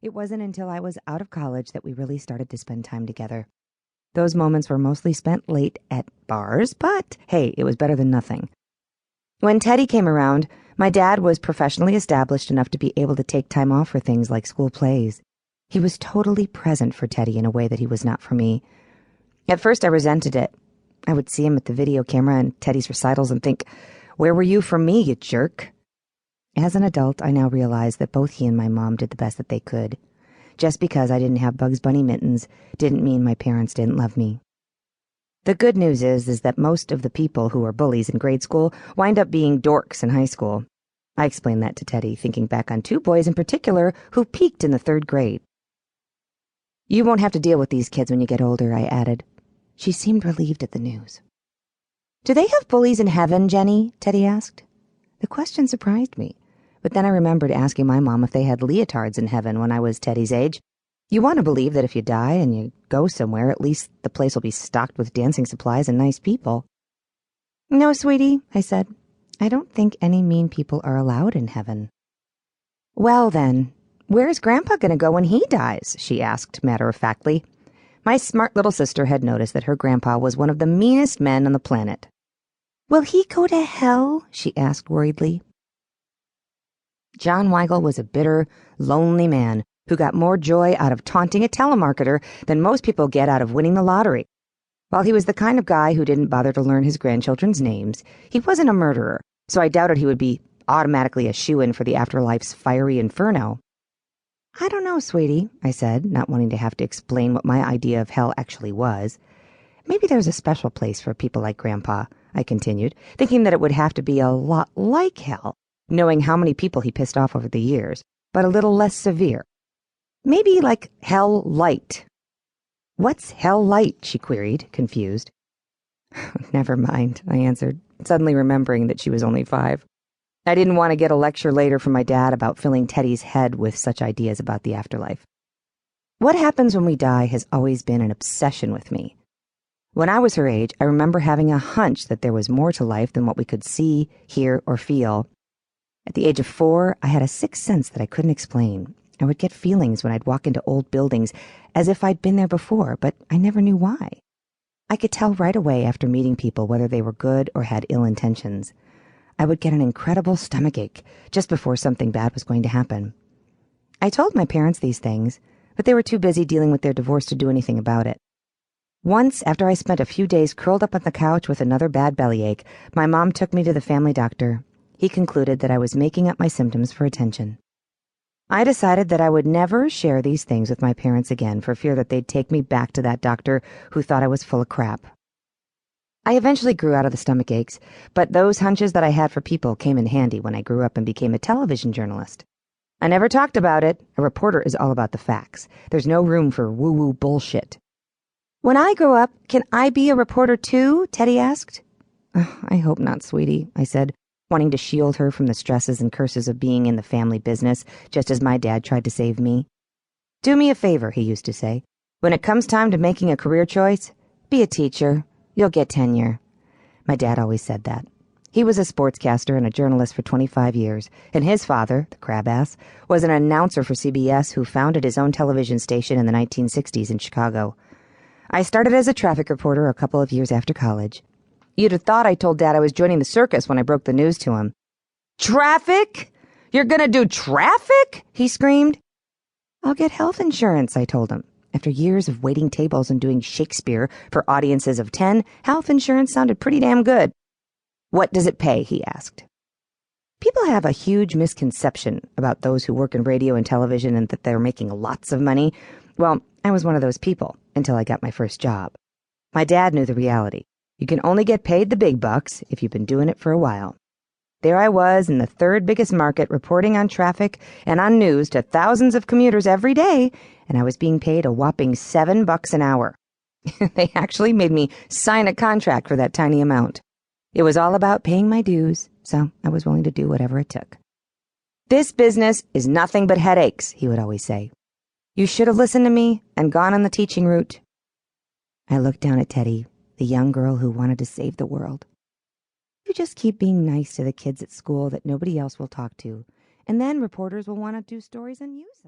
It wasn't until I was out of college that we really started to spend time together. Those moments were mostly spent late at bars, but hey, it was better than nothing. When Teddy came around, my dad was professionally established enough to be able to take time off for things like school plays. He was totally present for Teddy in a way that he was not for me. At first, I resented it. I would see him at the video camera and Teddy's recitals and think, "Where were you for me, you jerk?" As an adult, I now realize that both he and my mom did the best that they could. Just because I didn't have Bugs Bunny mittens didn't mean my parents didn't love me. The good news is that most of the people who were bullies in grade school wind up being dorks in high school. I explained that to Teddy, thinking back on 2 boys in particular who peaked in the 3rd grade. "You won't have to deal with these kids when you get older," I added. She seemed relieved at the news. "Do they have bullies in heaven, Jenny?" Teddy asked. The question surprised me, but then I remembered asking my mom if they had leotards in heaven when I was Teddy's age. You want to believe that if you die and you go somewhere, at least the place will be stocked with dancing supplies and nice people. "No, sweetie," I said. "I don't think any mean people are allowed in heaven." "Well, then, where's Grandpa going to go when he dies?" she asked matter-of-factly. My smart little sister had noticed that her grandpa was one of the meanest men on the planet. "Will he go to hell?" she asked worriedly. John Weigel was a bitter, lonely man who got more joy out of taunting a telemarketer than most people get out of winning the lottery. While he was the kind of guy who didn't bother to learn his grandchildren's names, he wasn't a murderer, so I doubted he would be automatically a shoo-in for the afterlife's fiery inferno. "I don't know, sweetie," I said, not wanting to have to explain what my idea of hell actually was. "Maybe there's a special place for people like Grandpa," I continued, thinking that it would have to be a lot like hell, knowing how many people he pissed off over the years, but a little less severe. Maybe like Hell Light. "What's Hell Light?" she queried, confused. "Never mind," I answered, suddenly remembering that she was only 5. I didn't want to get a lecture later from my dad about filling Teddy's head with such ideas about the afterlife. What happens when we die has always been an obsession with me. When I was her age, I remember having a hunch that there was more to life than what we could see, hear, or feel. At the age of 4, I had a sixth sense that I couldn't explain. I would get feelings when I'd walk into old buildings as if I'd been there before, but I never knew why. I could tell right away after meeting people whether they were good or had ill intentions. I would get an incredible stomachache just before something bad was going to happen. I told my parents these things, but they were too busy dealing with their divorce to do anything about it. Once, after I spent a few days curled up on the couch with another bad bellyache, my mom took me to the family doctor. He concluded that I was making up my symptoms for attention. I decided that I would never share these things with my parents again for fear that they'd take me back to that doctor who thought I was full of crap. I eventually grew out of the stomach aches, but those hunches that I had for people came in handy when I grew up and became a television journalist. I never talked about it. A reporter is all about the facts. There's no room for woo-woo bullshit. "When I grow up, can I be a reporter too?" Teddy asked. "I hope not, sweetie," I said, wanting to shield her from the stresses and curses of being in the family business, just as my dad tried to save me. "Do me a favor," he used to say. "When it comes time to making a career choice, be a teacher. You'll get tenure." My dad always said that. He was a sportscaster and a journalist for 25 years, and his father, the crab-ass, was an announcer for CBS who founded his own television station in the 1960s in Chicago. I started as a traffic reporter a couple of years after college. You'd have thought I told Dad I was joining the circus when I broke the news to him. "Traffic? You're gonna do traffic?" he screamed. "I'll get health insurance," I told him. After years of waiting tables and doing Shakespeare for audiences of 10, health insurance sounded pretty damn good. "What does it pay?" he asked. People have a huge misconception about those who work in radio and television and that they're making lots of money. Well, I was one of those people until I got my first job. My dad knew the reality. You can only get paid the big bucks if you've been doing it for a while. There I was in the 3rd biggest market reporting on traffic and on news to thousands of commuters every day, and I was being paid a whopping $7 an hour. They actually made me sign a contract for that tiny amount. It was all about paying my dues, so I was willing to do whatever it took. "This business is nothing but headaches," he would always say. "You should have listened to me and gone on the teaching route." I looked down at Teddy, the young girl who wanted to save the world. "You just keep being nice to the kids at school that nobody else will talk to, and then reporters will want to do stories on you."